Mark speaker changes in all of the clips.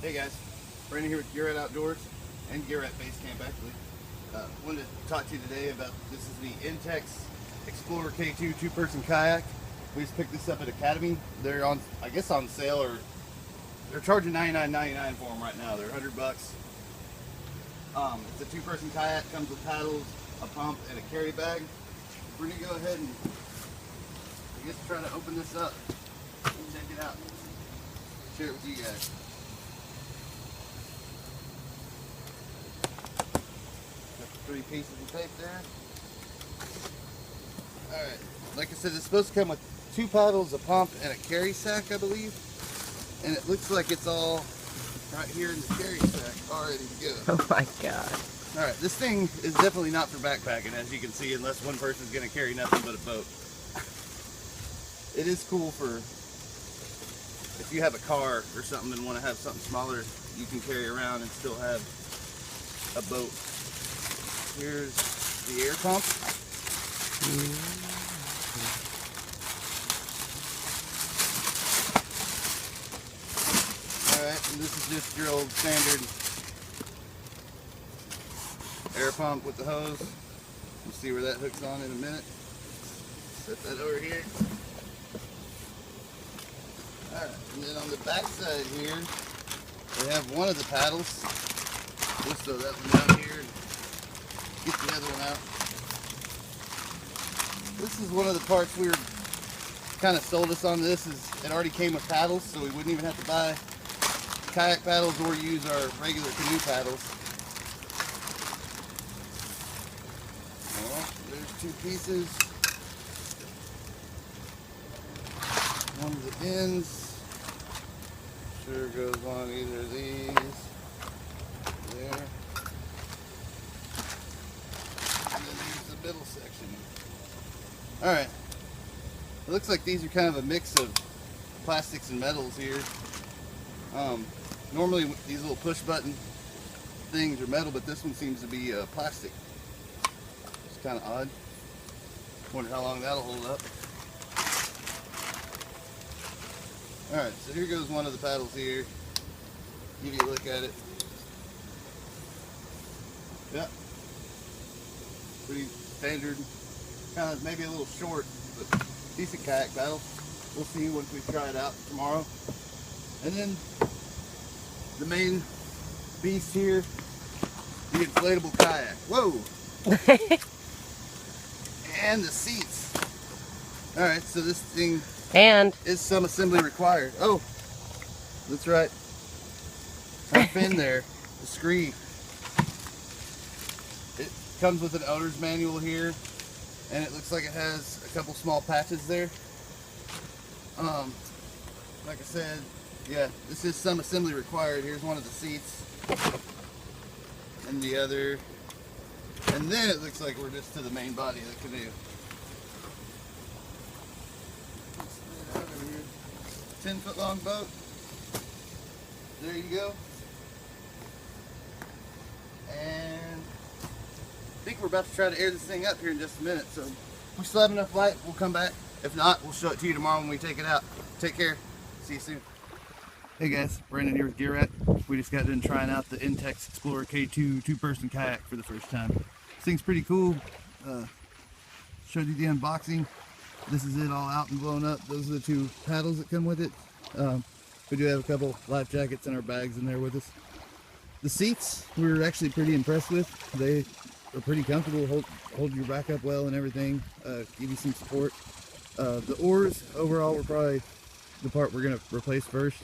Speaker 1: Hey guys, Brandon here with GearRat Outdoors and GearRat Base Camp actually. Wanted to talk to you today about, this is the Intex Explorer K2 two-person kayak. We just picked this up at Academy. They're on, I guess on sale, or they're charging $99.99 for them right now. They're $100. It's a two-person kayak, comes with paddles, a pump, and a carry bag. We're gonna go ahead and, I guess, try to open this up and check it out. Share it with you guys. Got 3 pieces of tape there. Alright, like I said, it's supposed to come with 2 paddles, a pump, and a carry sack, I believe. And it looks like it's all right here in the carry sack, all ready to go.
Speaker 2: Oh my god.
Speaker 1: Alright, this thing is definitely not for backpacking, as you can see, unless one person's going to carry nothing but a boat. It is cool for if you have a car or something and want to have something smaller you can carry around and still have a boat. Here's the air pump. Alright, and this is just your old standard air pump with the hose. We'll see where that hooks on in a minute. Set that over here. Alright, and then on the back side here, we have one of the paddles. Just throw that one down here and get the other one out. This is one of the parts we were kind of sold us on. This is, it already came with paddles, so we wouldn't even have to buy kayak paddles or use our regular canoe paddles. Well, there's 2 pieces. One of the ends. Sure goes on either of these. There. And then here's the middle section. Alright. It looks like these are kind of a mix of plastics and metals here. Normally these little push button things are metal, but this one seems to be plastic. It's kind of odd. Wonder how long that'll hold up. Alright, so here goes one of the paddles here. Give you a look at it. Yep. Pretty standard. Kind of maybe a little short, but decent kayak paddle. We'll see once we try it out tomorrow. And then the main beast here, the inflatable kayak. Whoa! And the seats. Alright, so this thing is some assembly required. Oh, that's right. Our fin there, the screen. It comes with an owner's manual here, and it looks like it has a couple small patches there. Like I said, yeah, this is some assembly required. Here's one of the seats, and the other, and then it looks like we're just to the main body of the canoe. 10-foot long boat. There you go. And I think we're about to try to air this thing up here in just a minute. So if we still have enough light, we'll come back. If not, we'll show it to you tomorrow when we take it out. Take care. See you soon. Hey guys, Brandon here with GearRat. We just got done trying out the Intex Explorer K2 two-person kayak for the first time. This thing's pretty cool. Showed you the unboxing. This is it all out and blown up. Those are the 2 paddles that come with it. We do have a couple life jackets in our bags in there with us. The seats we were actually pretty impressed with. They are pretty comfortable, hold your back up well and everything, give you some support. The oars overall were probably the part we're going to replace first.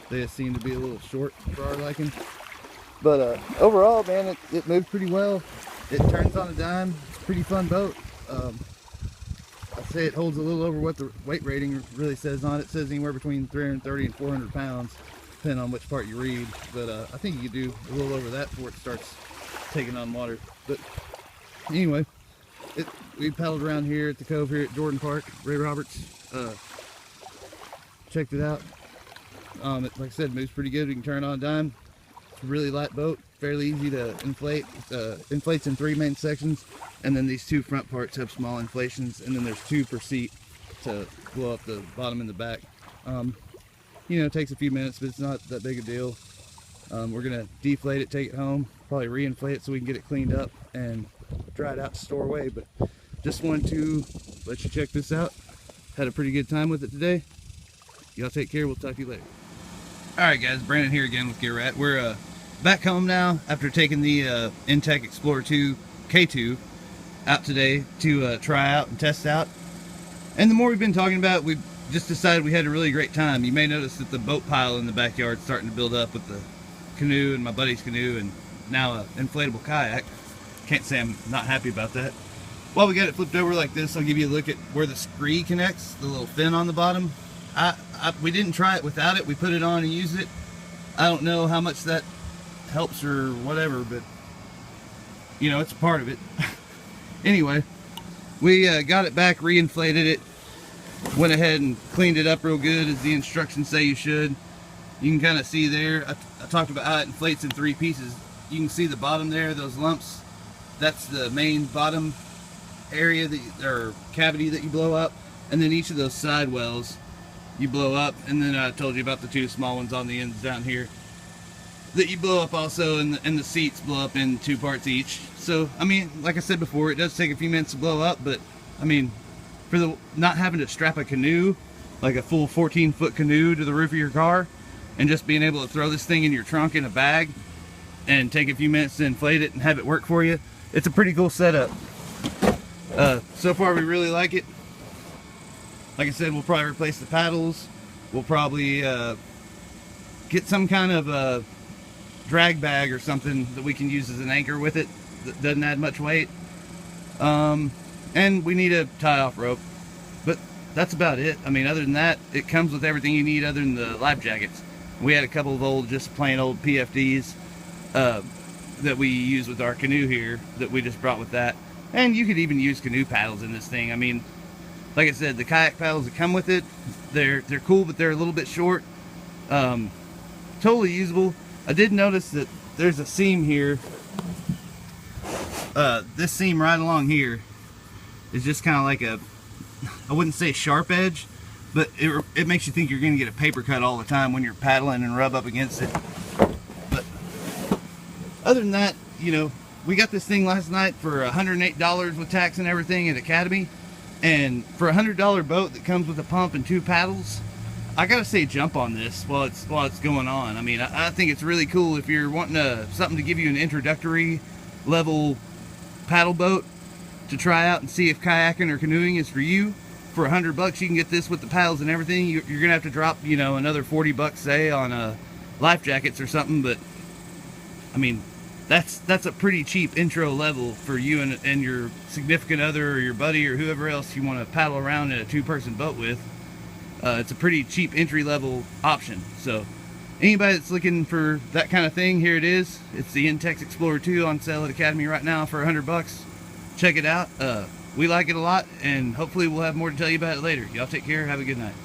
Speaker 1: They just seem to be a little short for our liking. But overall, man, it moved pretty well. It turns on a dime. It's a pretty fun boat. I'd say it holds a little over what the weight rating really says on it. It says anywhere between 330 and 400 pounds, depending on which part you read. But I think you could do a little over that before it starts taking on water. But anyway, we paddled around here at the cove here at Jordan Park, Ray Roberts. Checked it out. Like I said, it moves pretty good. We can turn it on a dime. It's a really light boat, fairly easy to inflate. Inflates in 3 main sections, and then these 2 front parts have small inflations, and then there's 2 per seat to blow up the bottom and the back. You know, it takes a few minutes, but it's not that big a deal. We're gonna deflate it, take it home, probably reinflate it so we can get it cleaned up and dry it out to store away. But just wanted to let you check this out. Had a pretty good time with it today. Y'all take care. We'll talk to you later. Alright guys, Brandon here again with GearRat. We're back home now after taking the Intex Explorer K2 out today to try out and test out. And the more we've been talking about it, we've just decided we had a really great time. You may notice that the boat pile in the backyard is starting to build up with the canoe and my buddy's canoe and now an inflatable kayak. Can't say I'm not happy about that. While we got it flipped over like this, I'll give you a look at where the scree connects, the little fin on the bottom. We didn't try it without it. We put it on and used it. I don't know how much that helps or whatever, but you know, it's a part of it. Anyway, we got it back, reinflated it, went ahead and cleaned it up real good as the instructions say you should. You can kind of see there, I talked about how it inflates in 3 pieces. You can see the bottom there, those lumps. That's the main bottom area or cavity that you blow up, and then each of those side wells you blow up, and then I told you about the 2 small ones on the ends down here that you blow up also, and the seats blow up in 2 parts each. So I mean, like I said before, it does take a few minutes to blow up, but I mean, for the not having to strap a canoe, like a full 14-foot canoe, to the roof of your car, and just being able to throw this thing in your trunk in a bag and take a few minutes to inflate it and have it work for you, it's a pretty cool setup. So far we really like it. Like I said, we'll probably replace the paddles. We'll probably get some kind of drag bag or something that we can use as an anchor with it that doesn't add much weight. And we need a tie-off rope. But that's about it. I mean, other than that, it comes with everything you need other than the life jackets. We had a couple of old, just plain old PFDs that we use with our canoe here that we just brought with that. And you could even use canoe paddles in this thing. I mean, like I said, the kayak paddles that come with it, they're cool, but they're a little bit short. Totally usable. I did notice that there's a seam here. This seam right along here is just kind of like a, I wouldn't say sharp edge, but it makes you think you're going to get a paper cut all the time when you're paddling and rub up against it. But other than that, you know, we got this thing last night for $108 with tax and everything at Academy. And for a $100 boat that comes with a pump and 2 paddles, I gotta say, jump on this while it's going on. I mean, I think it's really cool if you're wanting something to give you an introductory level paddle boat to try out and see if kayaking or canoeing is for you. For $100 you can get this with the paddles and everything. You're gonna have to drop, you know, another $40 say on life jackets or something, but I mean, that's a pretty cheap intro level for you and your significant other or your buddy or whoever else you want to paddle around in a 2-person boat with. It's a pretty cheap entry level option. So anybody that's looking for that kind of thing, here it is. It's the Intex Explorer 2 on sale at Academy right now for $100. Check it out. We like it a lot, and hopefully we'll have more to tell you about it later. Y'all take care. Have a good night.